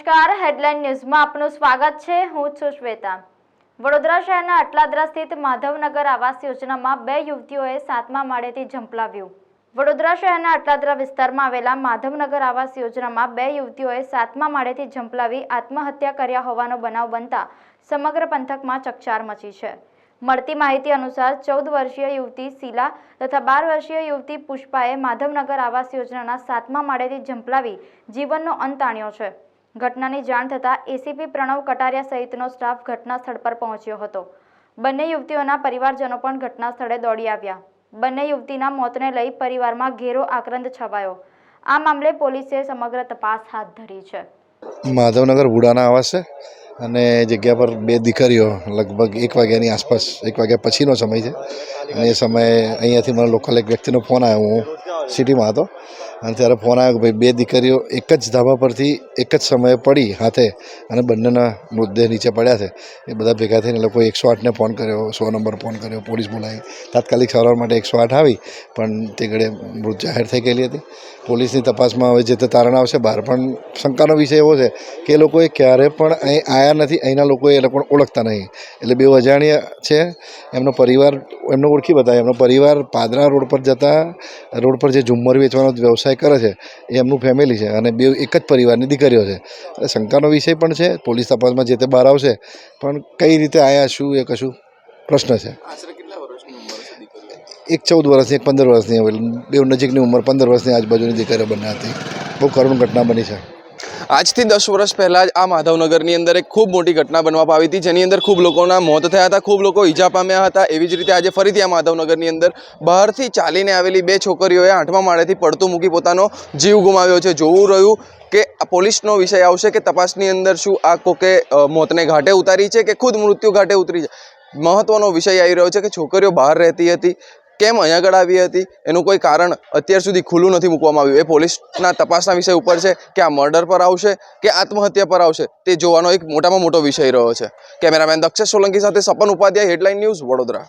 નમસ્કાર, હેડલાઇન ન્યૂઝમાં આપનું સ્વાગત છે। હું છું શ્વેતા। વડોદરા શહેરના અટલાદરા સ્થિત માધવનગર આવાસ યોજનામાં બે યુવતીઓએ 7મા માળેથી ઝંપલાવ્યું। વડોદરા શહેરના અટલાદરા વિસ્તારમાં આવેલા માધવનગર આવાસ યોજનામાં બે યુવતીઓએ 7મા માળેથી ઝંપલાવી આત્મહત્યા કર્યા હોવાનો બનાવ બનતા સમગ્ર પંથકમાં ચકચાર મચી છે। મળતી માહિતી અનુસાર 14 વર્ષીય યુવતી શીલા તથા 12 વર્ષીય યુવતી પુષ્પાએ માધવનગર આવાસ યોજનાના 7મા માળેથી ઝંપલાવી જીવનનો અંત આણ્યો છે। ઘટનાની જાણ થતાં એસીપી પ્રણવ કટારિયા સહિતનો સ્ટાફ ઘટના સ્થળ પર પહોંચ્યો હતો। બંને યુવતીઓના પરિવારજનો પણ ઘટના સ્થળે દોડી આવ્યા। બંને યુવતીના મોતને લઈ પરિવારમાં ઘેરો આક્રંદ છવાયો। આ મામલે પોલીસે સમગ્ર તપાસ હાથ ધરી છે। માધવનગર વુડાના આવાસ છે અને જગ્યા પર બે દીકરીઓ લગભગ 1 વાગ્યાની આસપાસ 1 વાગ્યા પછીનો સમય છે અને એ સમયે અહીંયાથી મને લોકલ એક વ્યક્તિનો ફોન આવ્યો। હું સિટીમાં હતો અને ત્યારે ફોન આવ્યો કે ભાઈ બે દીકરીઓ એક જ ધાબા પરથી એક જ સમયે પડી હાથે અને બંનેના મૃતદેહ નીચે પડ્યા છે। એ બધા ભેગા થઈને લોકો 108ને ફોન કર્યો, 100 નંબર ફોન કર્યો, પોલીસ બોલાવી, તાત્કાલિક સારવાર માટે 108 આવી પણ તે ઘડે મૃત જાહેર થઈ ગયેલી હતી। પોલીસની તપાસમાં હવે જે તે તારણ આવશે બહાર, પણ શંકાનો વિષય એવો છે કે એ લોકોએ ક્યારે પણ અહીં આવ્યા નથી, અહીંના લોકોએ એ લોકોને ઓળખતા નહીં, એટલે બે અજાણ્યા છે। એમનો પરિવાર એમનો ઓળખી બતાવે, એમનો પરિવાર પાદરા રોડ પર જતા રોડ પર જે ઝુમ્મર વેચવાનો વ્યવસાય કરે છે એ એમનું ફેમિલી છે અને બે એક જ પરિવારની દીકરીઓ છે। એટલે શંકાનો વિષય પણ છે, પોલીસ તપાસમાં જે તે બહાર આવશે, પણ કઈ રીતે આવ્યા શું એ કશું પ્રશ્ન છે। એક 14 વર્ષની, એક 15 વર્ષની, બે નજીકની ઉંમર 15 વર્ષની આજુબાજુની દીકરીઓ બંને હતી। બહુ કરુણ ઘટના બની છે। આજથી 10 વર્ષ પહેલાં જ આ માધવનગરની અંદર એક ખૂબ મોટી ઘટના બનવા પાવી હતી, જેની અંદર ખૂબ લોકોના મોત થયા હતા, ખૂબ લોકો ઈજા પામ્યા હતા। એવી જ રીતે આજે ફરીથી આ માધવનગરની અંદર બહારથી ચાલીને આવેલી બે છોકરીઓએ 8મા માળેથી પડતું મૂકી પોતાનો જીવ ગુમાવ્યો છે। જોવું રહ્યું કે આ પોલીસનો વિષય આવશે કે તપાસની અંદર શું આ કોકે મોતને ઘાટે ઉતારી છે કે ખુદ મૃત્યુ ઘાટે ઉતરી છે। મહત્વનો વિષય આવી રહ્યો છે કે છોકરીઓ બહાર રહેતી હતી, કેમ અહીંયા આગળ આવી હતી, એનું કોઈ કારણ અત્યાર સુધી ખુલ્લું નથી મૂકવામાં આવ્યું। એ પોલીસના તપાસના વિષય ઉપર છે કે આ મર્ડર પર આવશે કે આત્મહત્યા પર આવશે, તે જોવાનો એક મોટામાં મોટો વિષય રહ્યો છે। કેમેરામેન દક્ષેશ સોલંકી સાથે સપન ઉપાધ્યાય, હેડલાઇન ન્યૂઝ, વડોદરા।